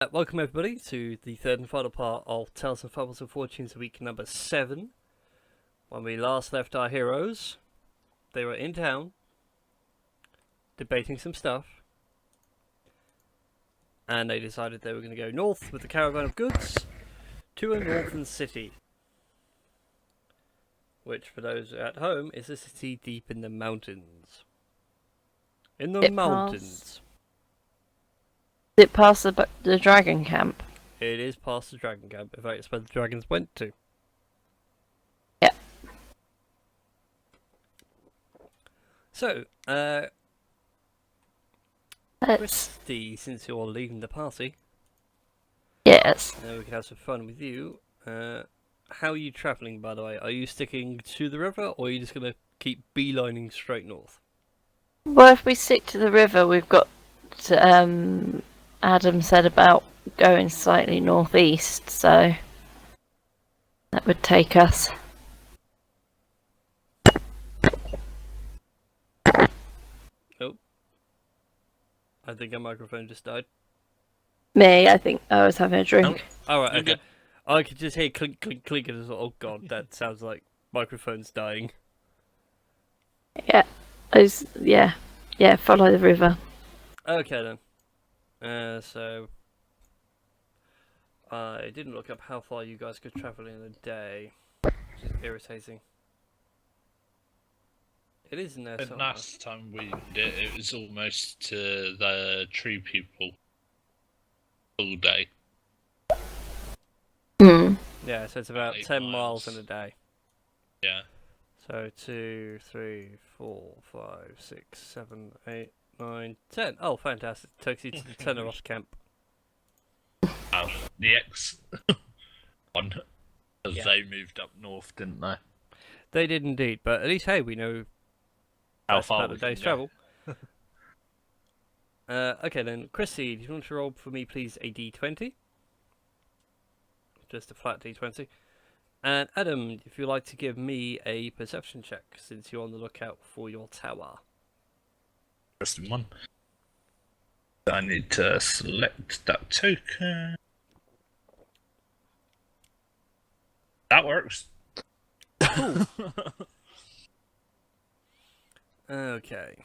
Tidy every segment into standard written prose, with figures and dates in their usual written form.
Welcome everybody to the third and final part of Tales of Fumbles and Fortunes week number 7. When we last left our heroes, they were in town, debating some stuff, and they decided they were going to go north with the caravan of goods to a northern city. Which, for those at home, is a city deep in the mountains. In the mountains. Is it past the dragon camp? It is past the dragon camp. In fact, it's where the dragons went to. Yeah. So, Christie, since you're leading the party, yes. we can have some fun with you. How are you travelling, by the way? Are you sticking to the river, or are you just going to keep beelining straight north? Well, if we stick to the river, we've got Adam said about going slightly northeast, so that would take us. Oh. I think our microphone just died. Me, I think I was having a drink. Oh, alright, okay. I could just hear clink, clink, clink, and I was like, oh god, that sounds like microphone's dying. Yeah, follow the river. Okay then. So I didn't look up how far you guys could travel in a day, which is irritating. It is in there somewhere. Last time we did it, was almost to the tree people all day. Yeah, so it's about 10 miles in a day. Yeah. So 2, 3, 4, 5, 6, 7, 8, 9, 10. Oh, fantastic. Takes you to the Teneros camp. Oh, the X one. Because they moved up north, didn't they? They did indeed, but at least, hey, we know how far about a day's travel. Okay then, Christie, do you want to roll for me, please, a d20? Just a flat d20. And Adam, if you'd like to give me a perception check, since you're on the lookout for your tower. First one. I need to select that token. That works. Cool. Okay.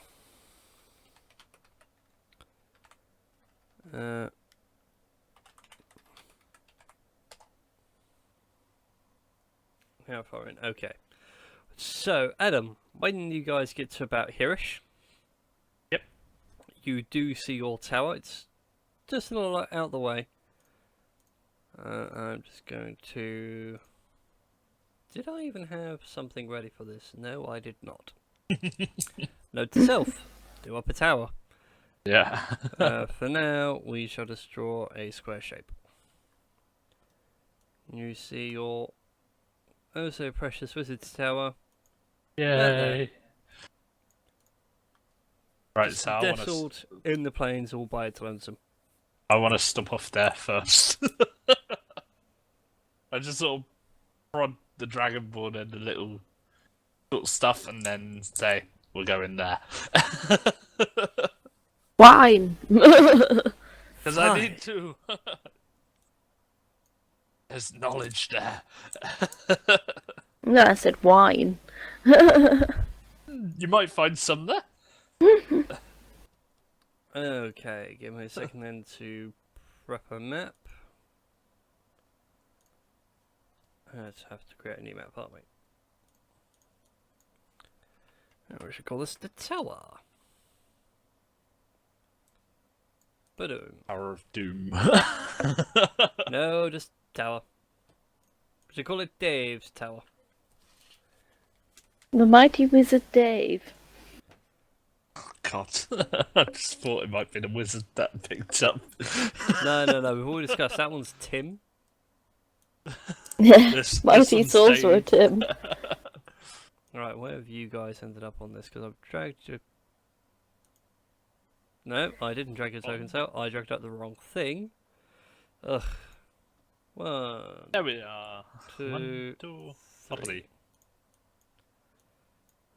How far in? Okay. So, Adam, when you guys get to about hereish, yep, you do see your tower. It's just a little out the way. I'm just going to... Did I even have something ready for this? No, I did not. Note to self, do up a tower. Yeah. For now, we shall just draw a square shape. You see your oh so precious wizard's tower. Yay. Right, so I nestled in the plains all by its lonesome. I want to stop off there first. I just sort of prod the dragonborn and the little stuff and then say, we'll go in there. Wine! Because I need to. There's knowledge there. No, I said wine. You might find some there. Okay, give me a second then to prep a map. Let's have to create a new map, aren't we? We should call this the tower. Ba-doom. Tower of Doom. No, just tower. We should call it Dave's tower. The mighty wizard Dave. Oh, God. I just thought it might be the wizard that picked up. No, we've already discussed. That one's Tim. Yeah, mighty sorcerer Tim. Right, where have you guys ended up on this? Because I've dragged you... No, I didn't drag your tokens out. I dragged out the wrong thing. Ugh. 1, There we are. 2, 1, 2, 3.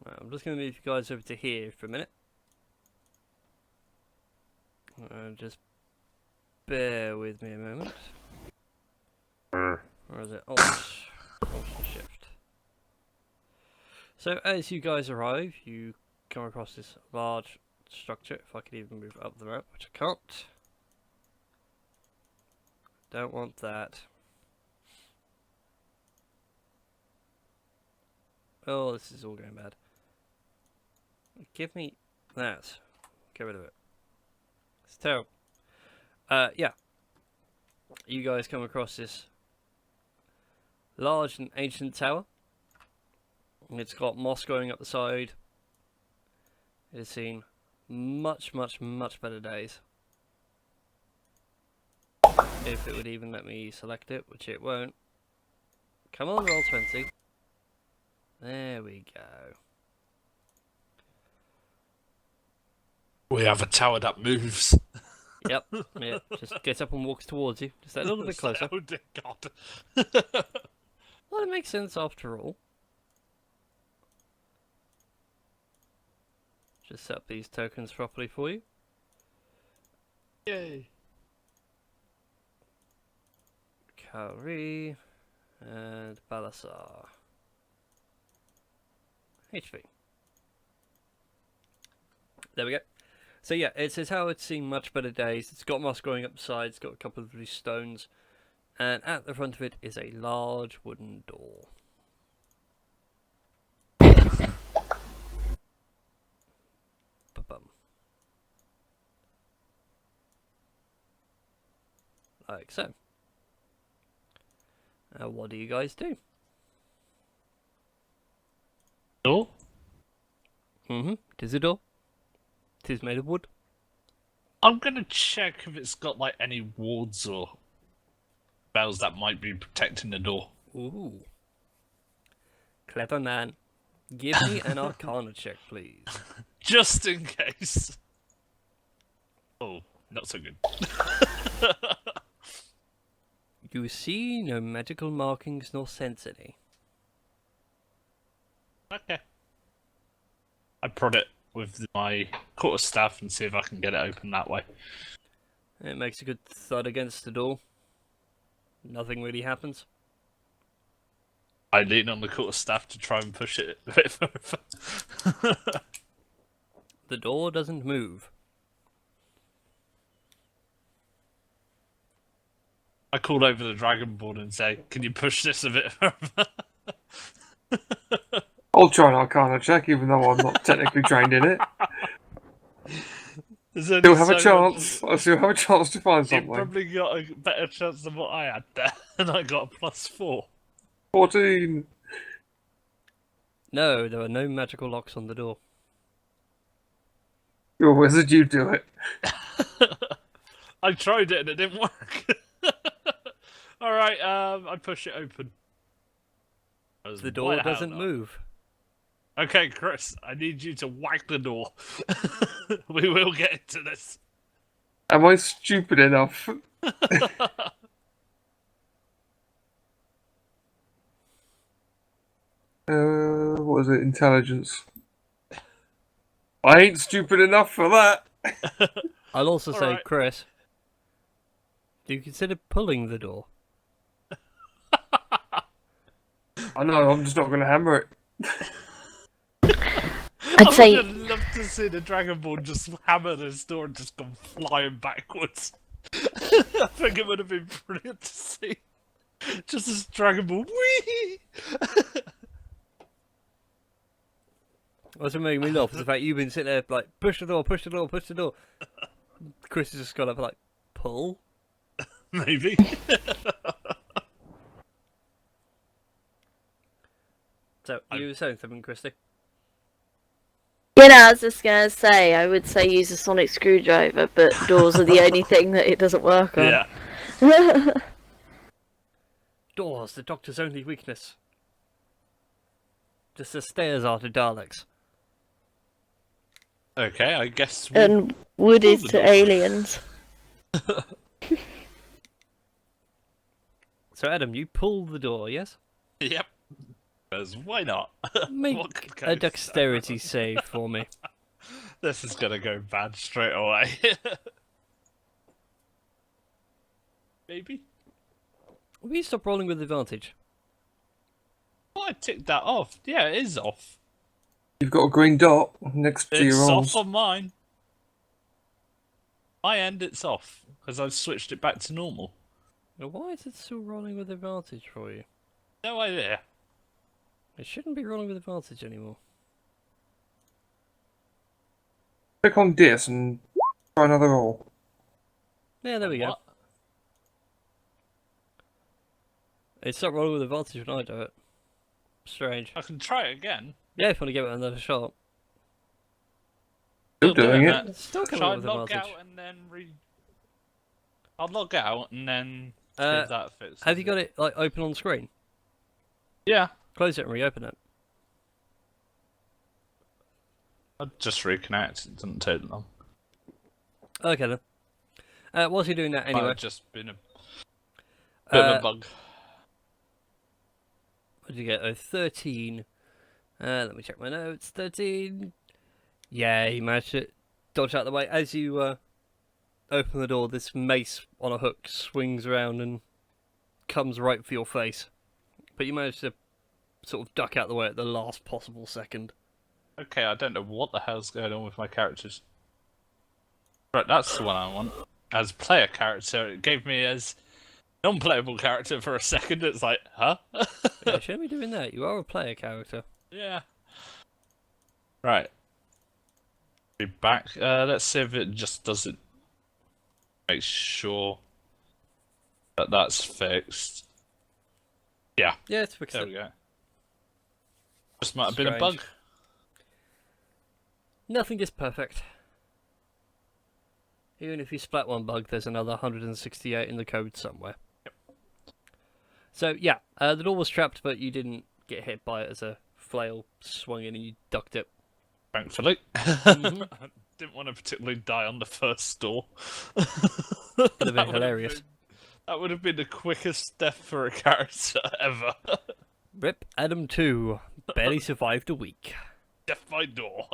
Right, I'm just going to move you guys over to here for a minute. Just bear with me a moment. Or is it Alt and Shift? So as you guys arrive, you come across this large structure. If I could even move up the map, which I can't. Don't want that. Oh, this is all going bad. Give me that. Get rid of it. It's terrible. Yeah. You guys come across this large and ancient tower. It's got moss growing up the side. It has seen much, much, much better days. If it would even let me select it, which it won't. Come on, roll 20. There we go. We have a tower that moves. Yep, yeah, just gets up and walks towards you. Just a little bit closer. Oh dear God. Well, it makes sense after all. Just set up these tokens properly for you. Yay. Calree and Balasaar. HP. There we go. So yeah, it says how it's seen much better days. It's got moss growing up the sides, it's got a couple of loose stones, and at the front of it is a large wooden door. Ba-bum. Like so. What do you guys do? Door? Mm-hmm. Tis a door. Tis made of wood. I'm gonna check if it's got like any wards or spells that might be protecting the door. Ooh. Clever man. Give me an Arcana check, please. Just in case. Oh, not so good. You see no magical markings nor sense any. Okay. I prod it with my quarterstaff and see if I can get it open that way. It makes a good thud against the door. Nothing really happens. I lean on the quarterstaff to try and push it a bit further. The door doesn't move. I call over the Dragonborn and say, "Can you push this a bit further?" I'll try an Arcana check, even though I'm not technically trained in it. Still have a chance. I still have a chance to find You something. probably got a better chance than what I had there, and I got a +4. 14. No, there are no magical locks on the door. Your wizard, you do it. I tried it and it didn't work. Alright, I push it open. The door doesn't move. Okay, Chris, I need you to whack the door. We will get into this. Am I stupid enough? What is it? Intelligence. I ain't stupid enough for that. I'll also say, Alright. Chris, do you consider pulling the door? I know, I'm just not going to hammer it. I'd say I would love to see the Dragonborn just hammer this door and just come flying backwards. I think it would have been brilliant to see. Just this Dragonborn, whee! What's making me laugh is the fact you've been sitting there like, push the door, push the door, push the door. Chris has just got up like, pull? Maybe. So, you were saying something, Christie? You know, I was just gonna say, I would say use a sonic screwdriver, but doors are the only thing that it doesn't work on. Yeah. Doors, the Doctor's only weakness. Just the stairs are to Daleks. Okay, I guess. And wood is to aliens. So, Adam, you pull the door, yes? Yep. Because why not? What Make could go a dexterity save for me. This is gonna go bad straight away. Maybe. We stop rolling with advantage. Oh, I ticked that off. Yeah, it is off. You've got a green dot next to your It's rolls. off on mine. My end, it's off because I've switched it back to normal. Now, why is it still rolling with advantage for you? No idea. It shouldn't be rolling with advantage anymore. Click on this and try another roll. Yeah, there we go. What? It's not rolling with advantage when I do it. Strange. I can try it again. Yeah, if you want to give it another shot. Still doing it. that. It's still coming Try up with log advantage. out and then I'll log out and then see Uh, if that fixes Have you got it like open on screen? Yeah. Close it and reopen it. I'll just reconnect. It doesn't take long. Okay then. Whilst you're doing that Might anyway, have just been a bit of a bug. what did you get? Oh, 13. Let me check my notes. 13. Yeah, you managed to dodge out the way. As you open the door, this mace on a hook swings around and comes right for your face. But you managed to sort of duck out the way at the last possible second. Okay, I don't know what the hell's going on with my characters. Right, that's the one I want. As player character, it gave me as non-playable character for a second. It's like, huh? Yeah, shouldn't be doing that. You are a player character. Yeah. Right. Be back. Let's see if it just does it. Make sure that that's fixed. Yeah, Yeah, it's fixed. there It. we go. Just might have been a Strange. bug. Nothing is perfect. Even if you splat one bug, there's another 168 in the code somewhere. Yep. So yeah, the door was trapped, but you didn't get hit by it as a flail swung in and you ducked it. Thankfully. Mhm. I didn't want to particularly die on the first door. Would have been That hilarious. That would have been the quickest death for a character ever. Rip Adam 2 barely survived a week. Death by door.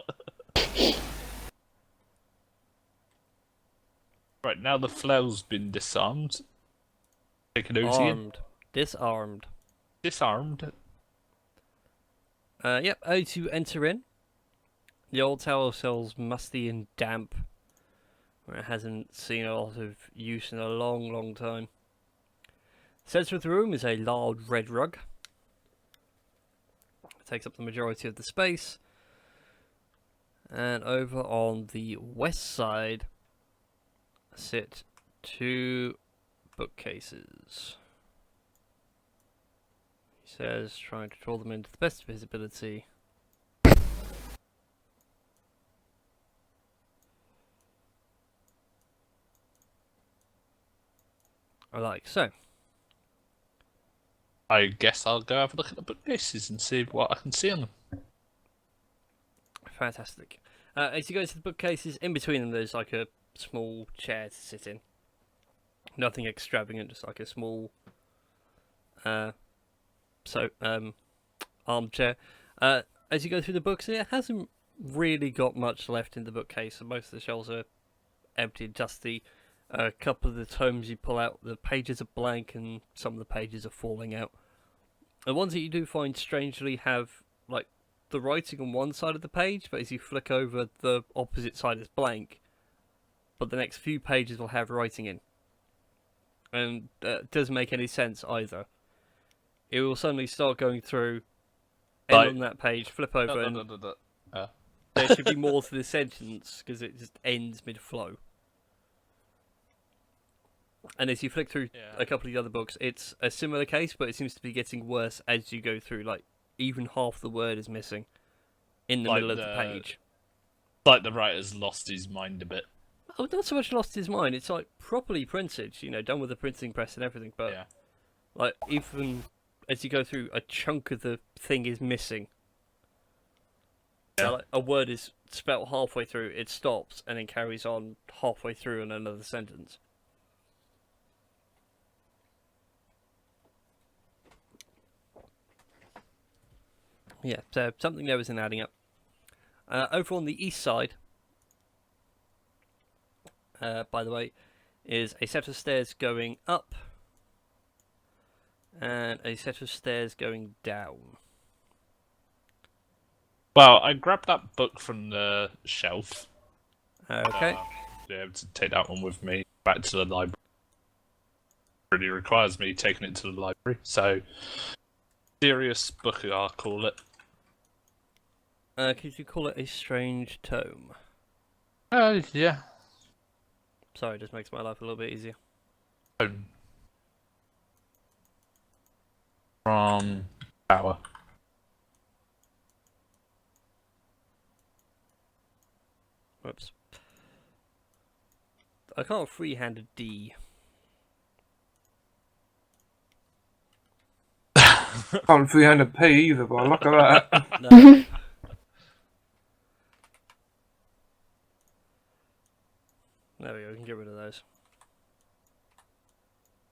Right, now the flail's been disarmed. Take a nosy in. Armed. Disarmed. Disarmed. Yep, as you enter in, the old tower smells musty and damp, where it hasn't seen a lot of use in a long, long time. Centre of the room is a large red rug. It takes up the majority of the space. And over on the west side sit 2 bookcases. He says, trying to draw them into the best visibility. Like so. I guess I'll go have a look at the bookcases and see what I can see on them. Fantastic. As you go into the bookcases, in between them there's like a small chair to sit in. Nothing extravagant, just like a small armchair. As you go through the books, it hasn't really got much left in the bookcase, so most of the shelves are empty and dusty. A couple of the tomes you pull out, the pages are blank and some of the pages are falling out. The ones that you do find strangely have like the writing on one side of the page, but as you flick over, the opposite side is blank. But the next few pages will have writing in. And it doesn't make any sense either. It will suddenly start going through, end Right. on that page, flip over, and No. there should be more to the sentence, because it just ends mid-flow. And as you flick through Yeah. a couple of the other books, it's a similar case, but it seems to be getting worse as you go through. Like, even half the word is missing in the Like middle of the the- page. Like the writer's lost his mind a bit. Oh, not so much lost his mind. It's like properly printed, done with the printing press and everything. But Yeah. like even as you go through, a chunk of the thing is missing. Yeah. So, like, a word is spelt halfway through, it stops, and then carries on halfway through in another sentence. Yeah, so something there isn't adding up. Over on the east side, by the way, is a set of stairs going up and a set of stairs going down. Well, I grabbed that book from the shelf. Okay. Be able to take that one with me back to the library. It really requires me taking it to the library, so serious book, I'll call it. Could you call it a strange tome? Yeah. Sorry, it just makes my life a little bit easier. From Power. Whoops. I can't freehand a D. Can't freehand a P either, but look at that. No. There we go, we can get rid of those.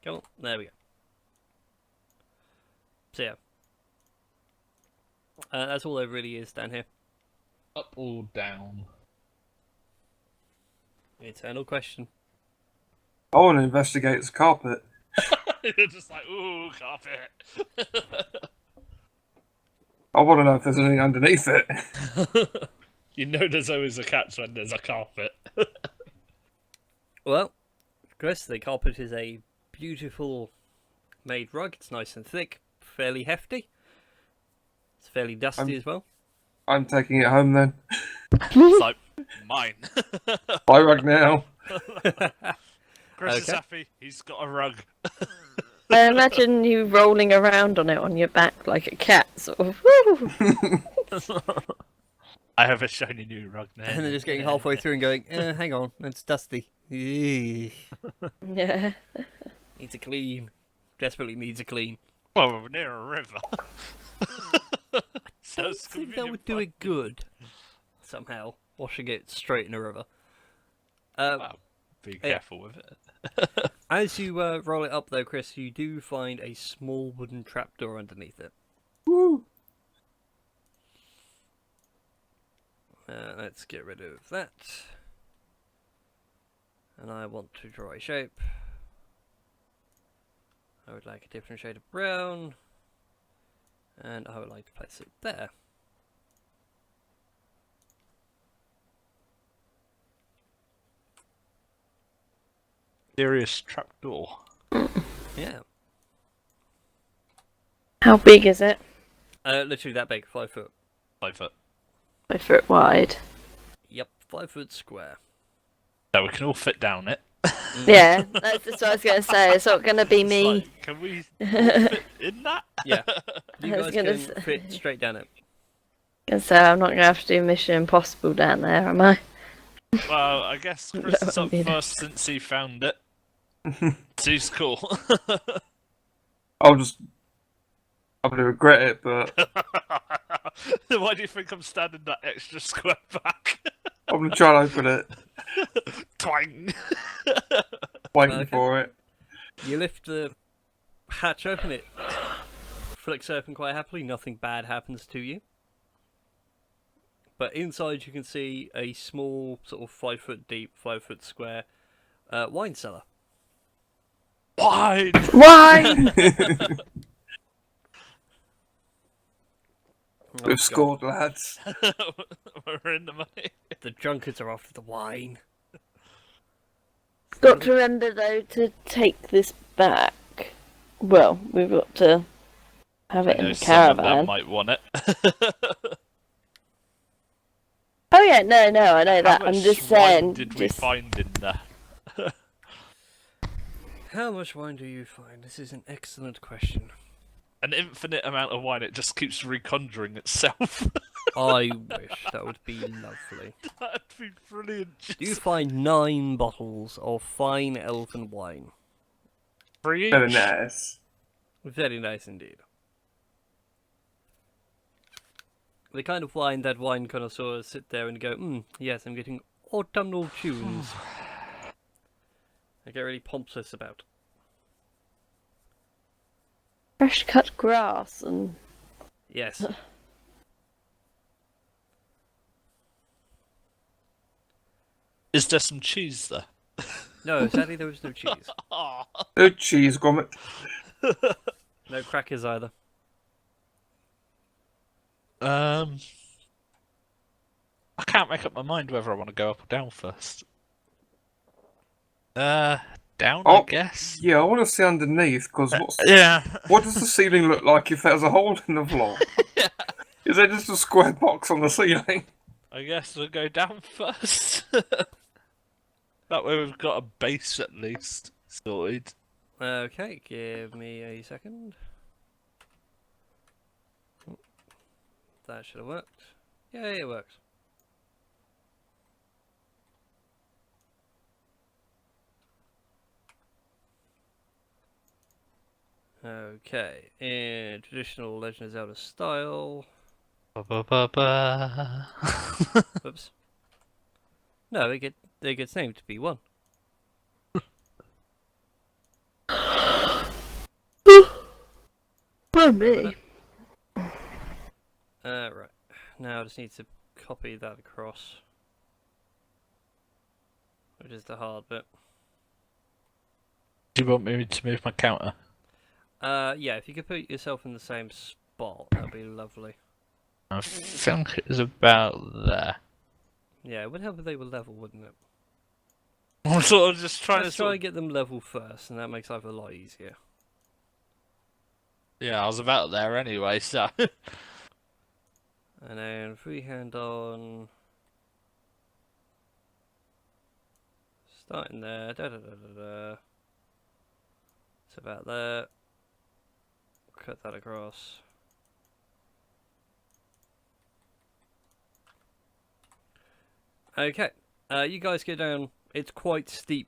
Come on, there we go. So yeah. That's all there really is down here. Up or down? Eternal question. I want to investigate this carpet. You're just like, ooh, carpet. I want to know if there's anything underneath it. You know there's always a catch when there's a carpet. Well, Chris, the carpet is a beautiful made rug. It's nice and thick, fairly hefty. It's fairly dusty as well. I'm taking it home then. It's like, mine. Buy rug now. Chris is Okay. happy, he's got a rug. I imagine you rolling around on it on your back like a cat, sort of. Woo! I have a shiny new rug now. And then just getting halfway through and going, hang on, it's dusty. Eeeh. Yeah. Needs a clean. Desperately needs a clean. Well, we're near a river. So I it's think that would do convenient it good. Somehow. Washing it straight in a river. Well, be careful with it. As you roll it up though, Chris, you do find a small wooden trapdoor underneath it. Woo. Let's get rid of that. And I want to draw a shape. I would like a different shade of brown. And I would like to place it there. Serious trapdoor. Yeah. How big is it? Literally that big, 5 foot. 5 foot. 5 foot wide. Yep, 5 foot square. So we can all fit down it. Yeah, that's just what I was going to say. It's not going to be It's me. like, can we all fit in that? Yeah. You I was guys gonna can say- fit straight down it. So I'm not going to have to do Mission Impossible down there, am I? Well, I guess Chris is No, up neither. first since he found it. He's cool. I'm gonna regret it, but Why do you think I'm standing that extra square back? I'm gonna try and open it. Twang! Waiting Okay. for it. You lift the hatch open, it flicks open quite happily, nothing bad happens to you. But inside you can see a small, sort of 5 foot deep, 5 foot square wine cellar. Wine! Why? Oh, We've God. scored, lads. We're in the money. The junkards are after the wine. Got to remember though to take this back. Well, we've got to have it I know in the someone that caravan. might want it. Oh yeah, no, I know How that. I'm much just wine saying. did we just... find in there? How much wine do you find? This is an excellent question. An infinite amount of wine, it just keeps reconjuring itself. I wish that would be lovely. That'd be brilliant. You find 9 bottles of fine elven wine. Free Very each. nice. Very nice indeed. The kind of wine that wine connoisseurs sit there and go, yes, I'm getting autumnal tunes. I get really pompous about. Fresh cut grass and Yes. Is there some cheese there? No, sadly there was no cheese. Aw. No cheese grommet. No crackers either. I can't make up my mind whether I want to go up or down first. Down, I Oh, guess. yeah, I want to see underneath, because Yeah. what does the ceiling look like if there's a hole in the floor? Is there just a square box on the ceiling? I guess we'll go down first. That way we've got a base at least sorted. Okay, give me a second. That should have worked. Yeah, it works. Okay, in traditional Legend of Zelda style. Ba-ba-ba-ba. Whoops. No, it gets named to be one. For me. Right. Now I just need to copy that across. Which is the hard bit. Do you want me to move my counter? Yeah, if you could put yourself in the same spot, that'd be lovely. I think it was about there. Yeah, it would help if they were level, wouldn't it? I'm sort of just trying Let's to try and get them level first, and that makes life a lot easier. Yeah, I was about there anyway, so. And then freehand on. Starting there. Da da da da da. It's about there. Cut that across. Okay. You guys go down. It's quite steep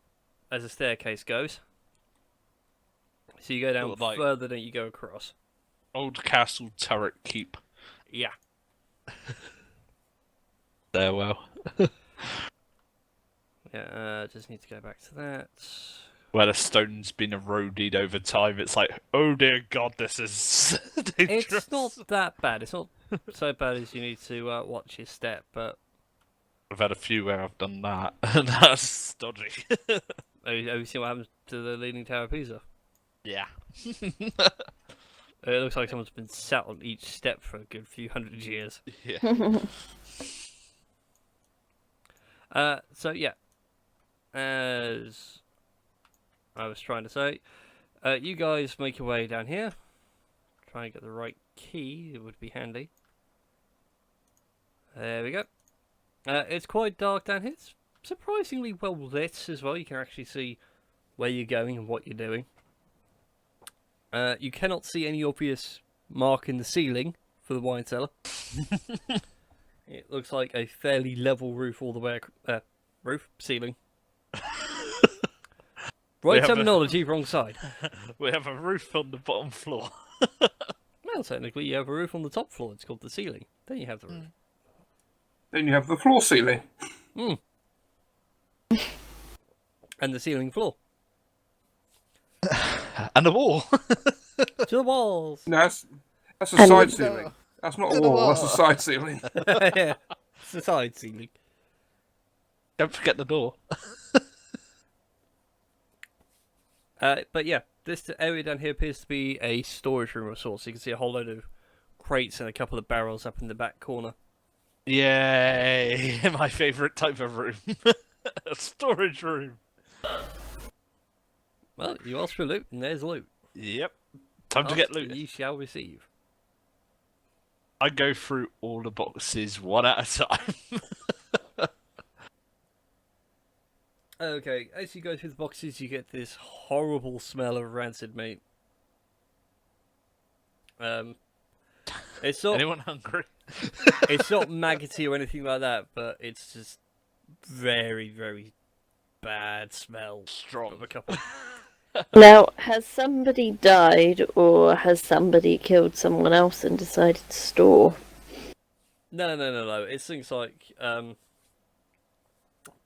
as a staircase goes. So you go down Sort of like- further than you go across. Old castle turret keep. Yeah. There, well. Yeah, just need to go back to that. Where the stone's been eroded over time, it's like, oh dear god, this is dangerous. It's not that bad. It's not so bad as you need to watch your step, but I've had a few where I've done that, and that's dodgy. have you seen what happens to the Leaning Tower of Pisa? Yeah. It looks like someone's been sat on each step for a good few hundred years. Yeah. So yeah, as I was trying to say, you guys make your way down here. Try and get the right key. It would be handy. There we go. It's quite dark down here. It's surprisingly well lit as well. You can actually see where you're going and what you're doing. You cannot see any obvious mark in the ceiling for the wine cellar. It looks like a fairly level roof all the way ceiling. Right have terminology, wrong side. We have a roof on the bottom floor. Well, technically you have a roof on the top floor. It's called the ceiling. Then you have the roof. Then you have the floor ceiling. And the ceiling floor. And a wall. To the walls. No, that's a And side the- ceiling. That's not a wall, that's a side ceiling. Yeah, it's the side ceiling. Don't forget the door. But yeah, this area down here appears to be a storage room of sorts. You can see a whole load of crates and a couple of barrels up in the back corner. Yay! My favourite type of room. A storage room. Well, you asked for loot, and there's loot. Yep. Time to get Ask and loot. you shall receive. I go through all the boxes one at a time. Okay, as you go through the boxes, you get this horrible smell of rancid meat. It's not Anyone hungry? it's not maggoty or anything like that, but it's just very, very bad smell Strong. of a couple. Now, has somebody died or has somebody killed someone else and decided to store? No. It's things like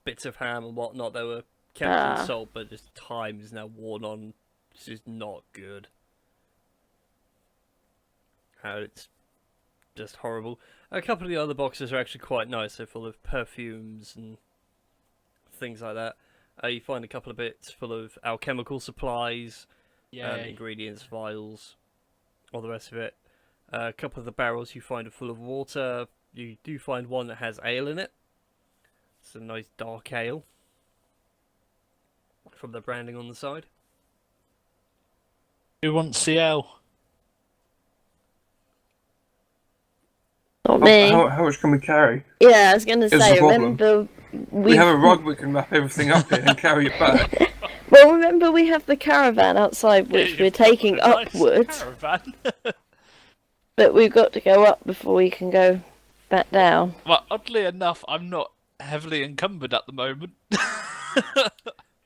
bits of ham and whatnot. They were kept in salt, but just time is now worn on. It's just not good. It's just horrible. A couple of the other boxes are actually quite nice. They're full of perfumes and things like that. You find a couple of bits full of alchemical supplies, Yay. ingredients, vials, all the rest of it. A couple of the barrels you find are full of water. You do find one that has ale in it. It's a nice dark ale from the branding on the side. Who wants CL? Not me. How much can we carry? Yeah, I was going to Here's the say, problem. remember... We have a rug we can wrap everything up in and carry it back. Well, remember we have the caravan outside, which Yeah, we're you've got taking a nice upwards, caravan. but we've got to go up before we can go back down. Well, oddly enough, I'm not heavily encumbered at the moment.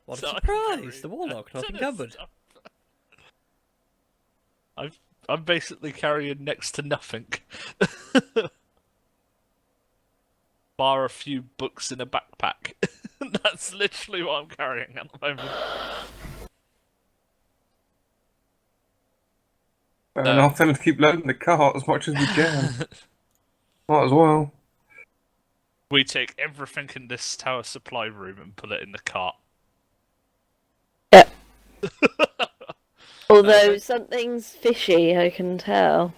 What a So I can surprise! carry The warlock, a not ton of encumbered. stuff. I'm basically carrying next to nothing. Bar a few books in a backpack. That's literally what I'm carrying at the moment. Fair enough, then let's keep loading the cart as much as we can. Might as well. We take everything in this tower supply room and put it in the cart. Yep. Although something's fishy, I can tell.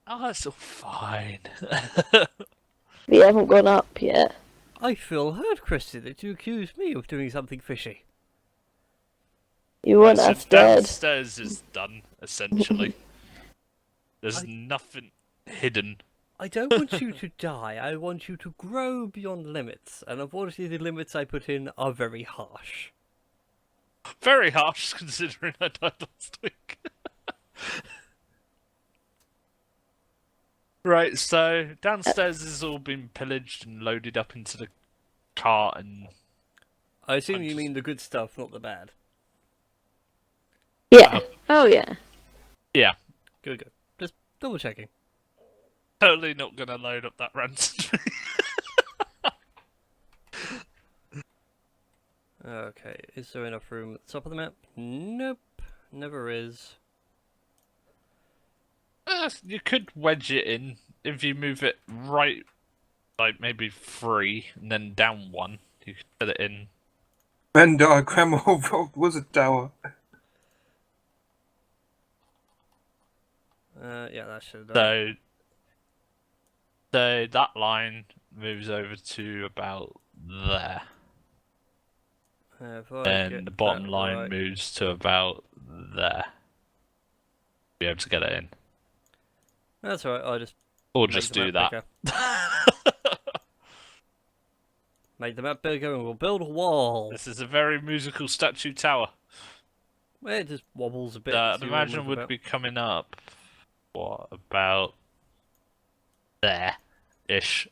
Oh, that's all fine. We haven't gone up yet. I feel hurt, Christie, that you accused me of doing something fishy. You want So us dead. downstairs is done, essentially. There's nothing hidden. I don't want you to die, I want you to grow beyond limits, and unfortunately the limits I put in are very harsh. Very harsh considering I died last week. Right, so downstairs has all been pillaged and loaded up into the cart, and I assume I'm you just- mean the good stuff, not the bad. Yeah. Oh, yeah. yeah, Good. Just double checking. totally not gonna load up that ransom. Okay, is there enough room at the top of the map? Nope, never is. You could wedge it in if you move it right, like maybe 3 and then down 1. You could put it in. Venn diagram of Wizard Tower. Yeah, that should have done. So that line moves over to about there, If I and get the bottom that line right. moves to about there. Be able to get it in, That's alright, I'll just or make just the do map that. bigger. Make the map bigger and we'll build a wall. This is a very musical statue tower. Well, it just wobbles a bit. I'd so you imagine move would about. be coming up. What about there-ish?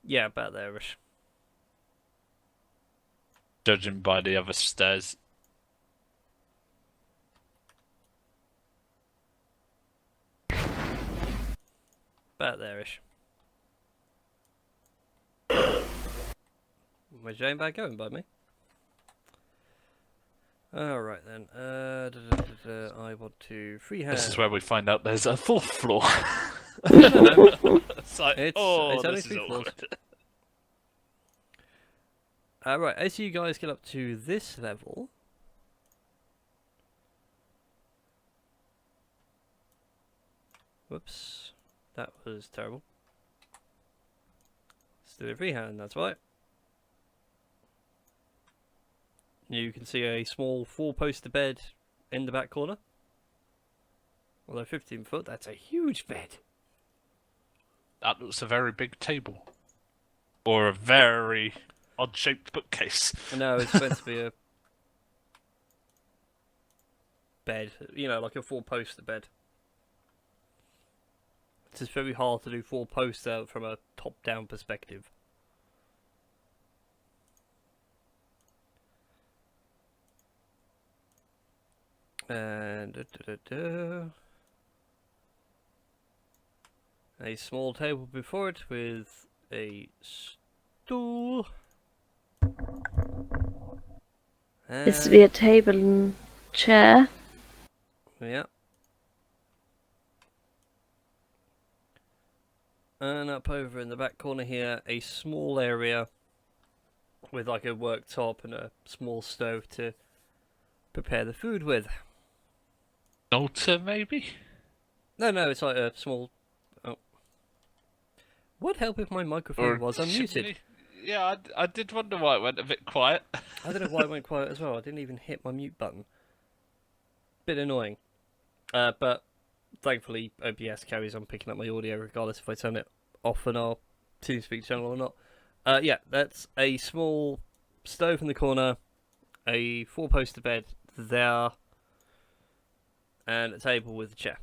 Yeah, about there-ish. Judging by the other stairs. About there-ish. Where's Jane back going by me? Alright then. I want to freehand. This is where we find out there's a 4th floor. It's like, It's oh, only this is 3 floors. awkward. Right, as you guys get up to this level, whoops, that was terrible. Let's do it freehand, that's right. You can see a small 4-poster bed in the back corner. Although 15 foot, that's a huge bed. That looks a very big table. Or a very odd-shaped bookcase. No, it's meant to be a bed, you know, like a 4-poster bed. It's just very hard to do 4-poster from a top-down perspective. And a small table before it with a stool. This to be a table and chair. Yeah. And up over in the back corner here, a small area with like a worktop and a small stove to prepare the food with. Altar, maybe? No, it's like a small. Oh, would help if my microphone was unmuted. chimney? Yeah, I did wonder why it went a bit quiet. I don't know why it went quiet as well. I didn't even hit my mute button. Bit annoying. But thankfully, OBS carries on picking up my audio regardless if I turn it off on our TeamSpeak channel or not. Yeah, that's a small stove in the corner, a 4-poster bed there, and a table with a chair.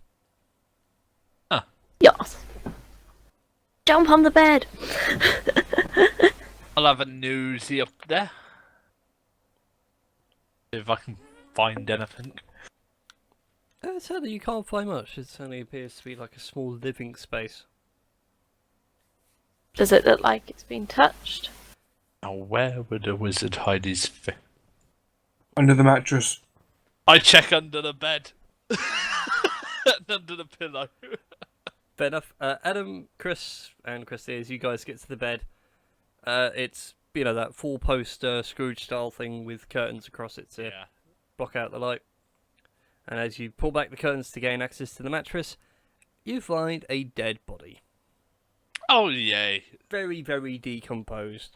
Yes. Jump on the bed. I'll have a nosy up there. If I can find anything. Sadly, you can't find much. It only appears to be like a small living space. Does it look like it's been touched? Now, where would a wizard hide his Under the mattress. I check under the bed. And under the pillow. Fair enough. Adam, Chris, and Christie, as you guys get to the bed, it's, that 4-poster Scrooge-style thing with curtains across it to block out the light. And as you pull back the curtains to gain access to the mattress, you find a dead body. Oh, yay. Very, very decomposed.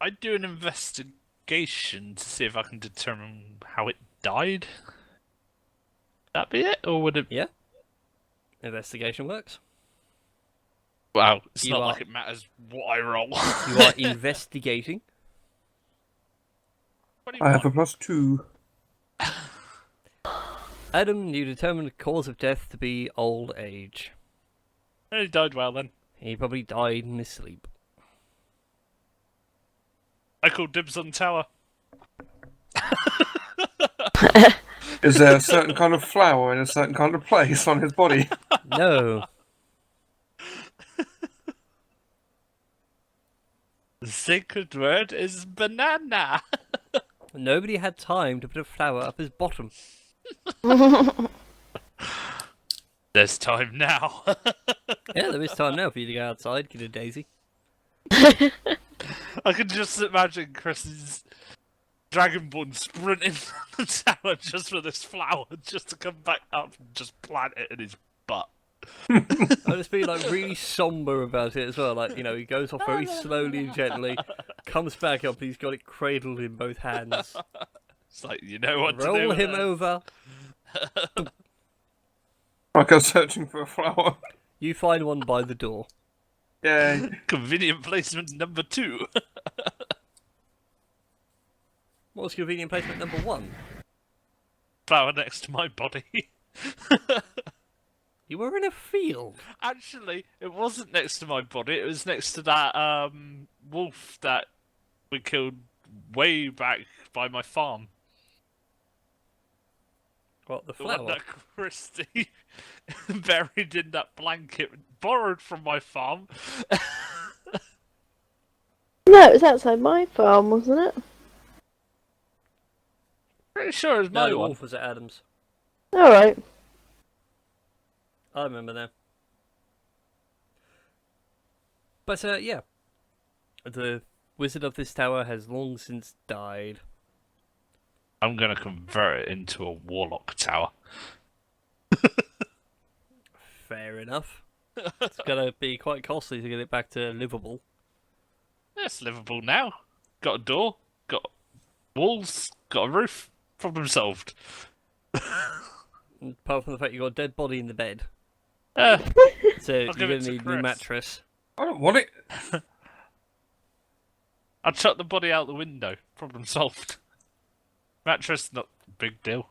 I do an investigation to see if I can determine how it died. That be it, or would it? Yeah. Investigation works. Wow, it's You not are- like it matters what I roll. You are investigating. I have a +2. Adam, you determine the cause of death to be old age. He died well then. He probably died in his sleep. I called dibs on tower. Is there a certain kind of flower in a certain kind of place on his body? No. The sacred word is banana. Nobody had time to put a flower up his bottom. There's time now. Yeah, there is time now for you to go outside, get a daisy. I can just imagine Chris's Dragonborn sprinting from the tower just for this flower, just to come back up and just plant it in his butt. I'll just be like really somber about it as well. Like, he goes off very slowly and gently, comes back up, and he's got it cradled in both hands. It's like, you know what to do. Roll with him that. over. Like I'm searching for a flower. You find one by the door. Yay. Convenient placement number 2. What was convenient placement number 1? Flower next to my body. You were in a field. Actually, it wasn't next to my body. It was next to that wolf that we killed way back by my farm. What, the The one flower? that Christie buried in that blanket, borrowed from my farm. No, it was outside my farm, wasn't it? Pretty sure it was No, my the one. wolf was at Adams. Alright. I remember now. But, yeah. The wizard of this tower has long since died. I'm gonna convert it into a warlock tower. Fair enough. It's gonna be quite costly to get it back to livable. It's livable now. Got a door, got walls, got a roof. Problem solved. Apart from the fact you got a dead body in the bed. Uh, So you're give gonna it to need a new Chris. mattress. I don't want it. I chucked the body out the window. Problem solved. Mattress, not a big deal.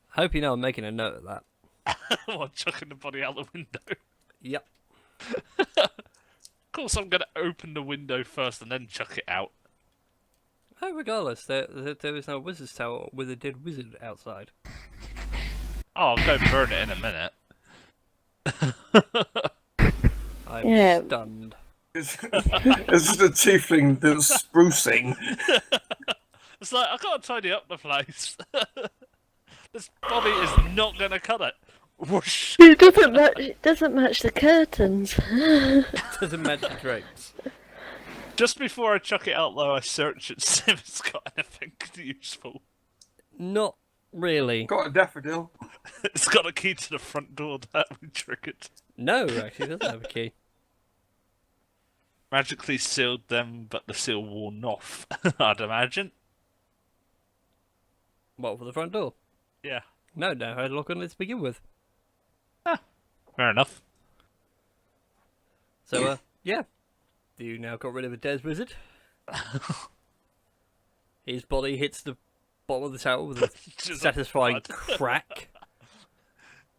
Hope you know I'm making a note of that. What, chucking the body out the window? Yep. Of course I'm gonna open the window first and then chuck it out. Oh, regardless, there is no wizard's tower with a dead wizard outside. Oh, I'll go burn it in a minute. I'm Yeah. stunned. It's just a tiefling that's sprucing. It's like, I've got to tidy up the place. This body is not gonna cut it. Whoosh. It doesn't match. It doesn't match the curtains. Doesn't match the drapes. Just before I chuck it out, though, I search and see if it's got anything useful. Not really. Got a daffodil. It's got a key to the front door that we triggered. No, actually, it doesn't have a key. Magically sealed them, but the seal worn off, I'd imagine. What, for the front door? Yeah. No, I had a lock on it to begin with. Fair enough. So, yeah. You now got rid of a Des Wizard. His body hits the bottom of the tower with a Just satisfying blood. crack.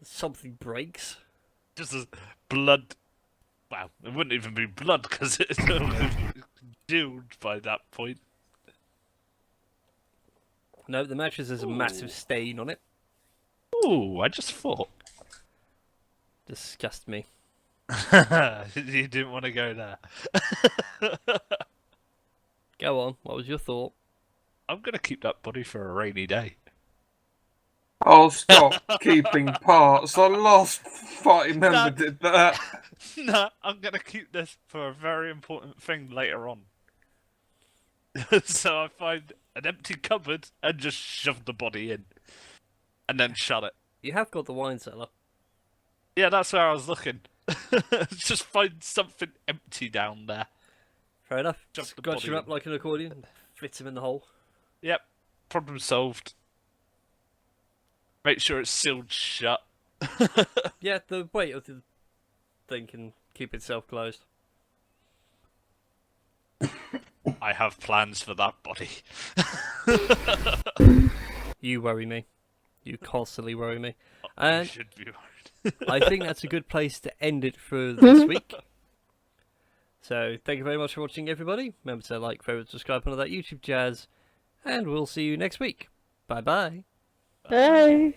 Something breaks. Just as blood. Wow, it wouldn't even be blood because it's congealed by that point. No, the mattress has a massive Ooh. stain on it. Ooh, I just thought. Disgust me. You didn't want to go there. Go on, what was your thought? I'm gonna keep that body for a rainy day. I'll stop keeping parts. The last party member did that. No, I'm gonna keep this for a very important thing later on. So I find an empty cupboard and just shove the body in. And then shut it. You have got the wine cellar. Yeah, that's where I was looking. Just find something empty down there. Fair enough. Shove the Scratch body him up in. like an accordion, fits him in the hole. Yep, problem solved. Make sure it's sealed shut. Yeah, the weight of the thing can keep itself closed. I have plans for that body. You worry me. You constantly worry me. You And should be worried. I think that's a good place to end it for this week. So, thank you very much for watching, everybody. Remember to like, favorite, subscribe, and all that YouTube jazz. And we'll see you next week. Bye-bye. Bye.